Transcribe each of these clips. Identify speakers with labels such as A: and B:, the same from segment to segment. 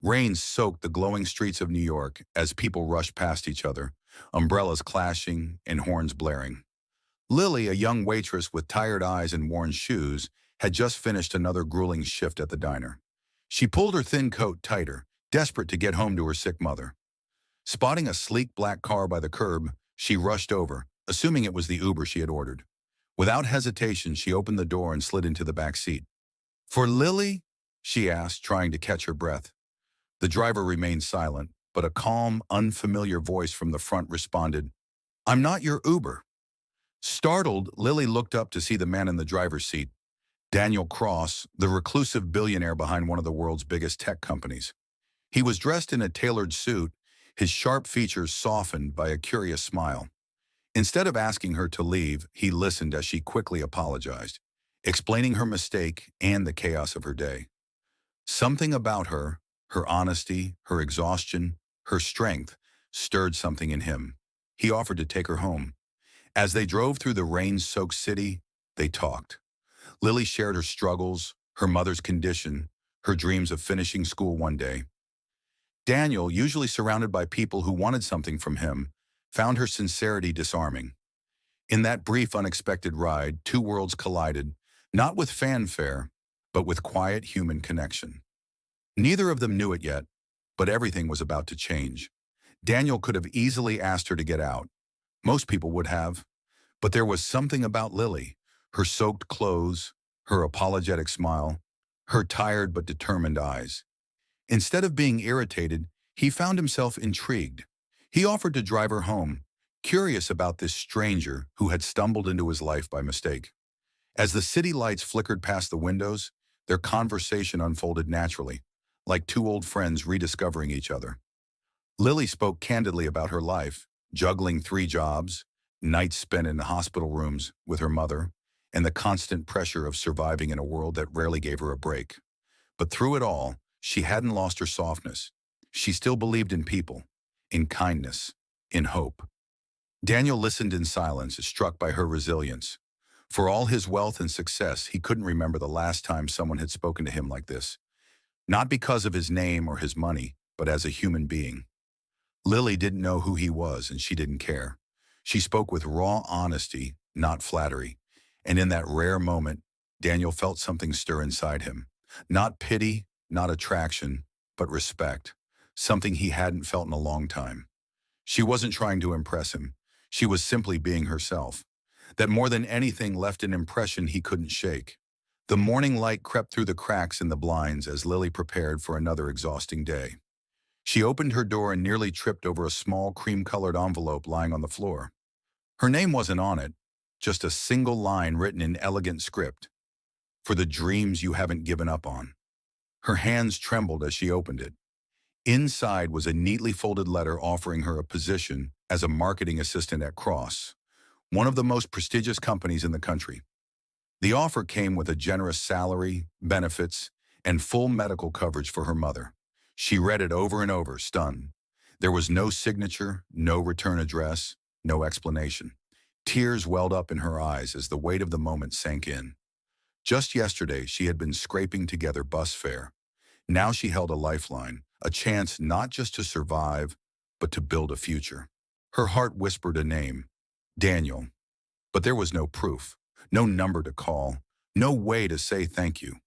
A: Rain soaked the glowing streets of New York as people rushed past each other, umbrellas clashing and horns blaring. Lily, a young waitress with tired eyes and worn shoes, had just finished another grueling shift at the diner. She pulled her thin coat tighter, desperate to get home to her sick mother. Spotting a sleek black car by the curb, she rushed over, assuming it was the Uber she had ordered. Without hesitation, she opened the door and slid into the back seat. "For Lily?" she asked, trying to catch her breath. The driver remained silent, but a calm, unfamiliar voice from the front responded, "I'm not your Uber." Startled, Lily looked up to see the man in the driver's seat, Daniel Cross, the reclusive billionaire behind one of the world's biggest tech companies. He was dressed in a tailored suit, his sharp features softened by a curious smile. Instead of asking her to leave, he listened as she quickly apologized, explaining her mistake and the chaos of her day. Something about her, her honesty, her exhaustion, her strength, stirred something in him. He offered to take her home. As they drove through the rain-soaked city, they talked. Lily shared her struggles, her mother's condition, her dreams of finishing school one day. Daniel, usually surrounded by people who wanted something from him, found her sincerity disarming. In that brief, unexpected ride, two worlds collided, not with fanfare, but with quiet human connection. Neither of them knew it yet, but everything was about to change. Daniel could have easily asked her to get out. Most people would have. But there was something about Lily, her soaked clothes, her apologetic smile, her tired but determined eyes. Instead of being irritated, he found himself intrigued. He offered to drive her home, curious about this stranger who had stumbled into his life by mistake. As the city lights flickered past the windows, their conversation unfolded naturally, like two old friends rediscovering each other. Lily spoke candidly about her life, juggling 3 jobs, nights spent in hospital rooms with her mother, and the constant pressure of surviving in a world that rarely gave her a break. But through it all, she hadn't lost her softness. She still believed in people, in kindness, in hope. Daniel listened in silence, struck by her resilience. For all his wealth and success, he couldn't remember the last time someone had spoken to him like this. Not because of his name or his money, but as a human being. Lily didn't know who he was, and she didn't care. She spoke with raw honesty, not flattery. And in that rare moment, Daniel felt something stir inside him. Not pity, not attraction, but respect. Something he hadn't felt in a long time. She wasn't trying to impress him. She was simply being herself. That more than anything left an impression he couldn't shake. The morning light crept through the cracks in the blinds as Lily prepared for another exhausting day. She opened her door and nearly tripped over a small cream-colored envelope lying on the floor. Her name wasn't on it, just a single line written in elegant script. "For the dreams you haven't given up on." Her hands trembled as she opened it. Inside was a neatly folded letter offering her a position as a marketing assistant at Cross, one of the most prestigious companies in the country. The offer came with a generous salary, benefits, and full medical coverage for her mother. She read it over and over, stunned. There was no signature, no return address, no explanation. Tears welled up in her eyes as the weight of the moment sank in. Just yesterday, she had been scraping together bus fare. Now she held a lifeline, a chance not just to survive, but to build a future. Her heart whispered a name, Daniel. But there was no proof, no number to call, no way to say thank you.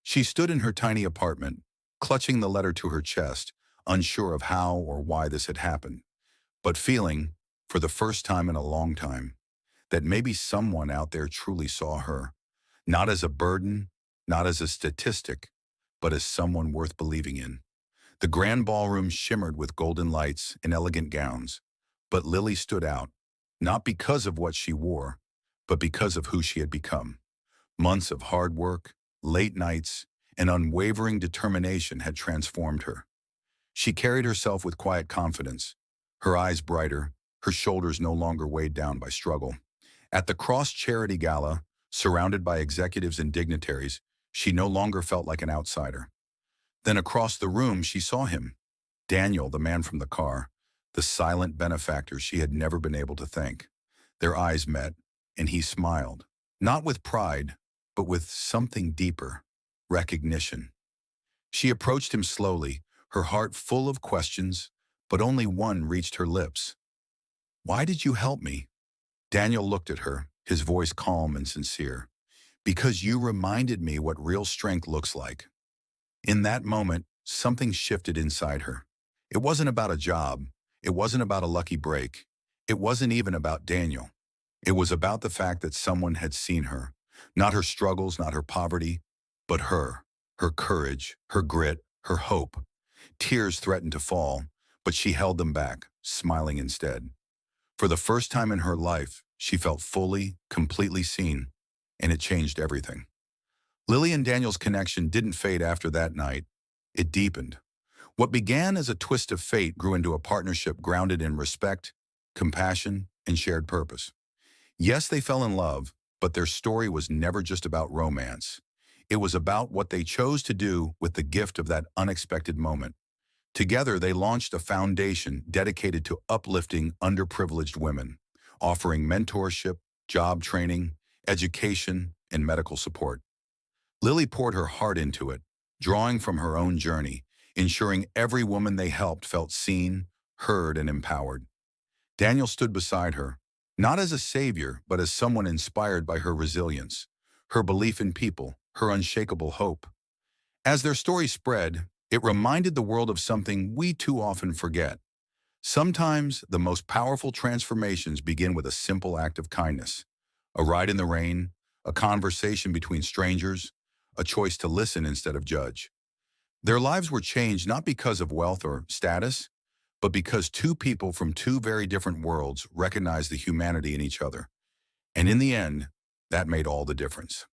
A: She stood in her tiny apartment, clutching the letter to her chest, unsure of how or why this had happened, but feeling, for the first time in a long time, that maybe someone out there truly saw her, not as a burden, not as a statistic, but as someone worth believing in. The grand ballroom shimmered with golden lights and elegant gowns, but Lily stood out, not because of what she wore, but because of who she had become. Months of hard work, late nights, and unwavering determination had transformed her. She carried herself with quiet confidence, her eyes brighter, her shoulders no longer weighed down by struggle. At the Cross Charity Gala, surrounded by executives and dignitaries, she no longer felt like an outsider. Then across the room, she saw him, Daniel, the man from the car, the silent benefactor she had never been able to thank. Their eyes met, and he smiled, not with pride, but with something deeper, recognition. She approached him slowly, her heart full of questions, but only one reached her lips. "Why did you help me?" Daniel looked at her, his voice calm and sincere. "Because you reminded me what real strength looks like." In that moment, something shifted inside her. It wasn't about a job. It wasn't about a lucky break. It wasn't even about Daniel. It was about the fact that someone had seen her. Not her struggles, not her poverty, but her courage, her grit, her hope. Tears threatened to fall, but she held them back, smiling instead. For the first time in her life, she felt fully, completely seen, and it changed everything. Lily and Daniel's connection didn't fade after that night. It deepened. What began as a twist of fate grew into a partnership grounded in respect, compassion, and shared purpose. Yes, they fell in love, but their story was never just about romance. It was about what they chose to do with the gift of that unexpected moment. Together, they launched a foundation dedicated to uplifting underprivileged women, offering mentorship, job training, education, and medical support. Lily poured her heart into it, drawing from her own journey, ensuring every woman they helped felt seen, heard, and empowered. Daniel stood beside her, not as a savior, but as someone inspired by her resilience, her belief in people, her unshakable hope. As their story spread, it reminded the world of something we too often forget. Sometimes the most powerful transformations begin with a simple act of kindness. A ride in the rain, a conversation between strangers, a choice to listen instead of judge. Their lives were changed not because of wealth or status, but because two people from two very different worlds recognized the humanity in each other. And in the end, that made all the difference.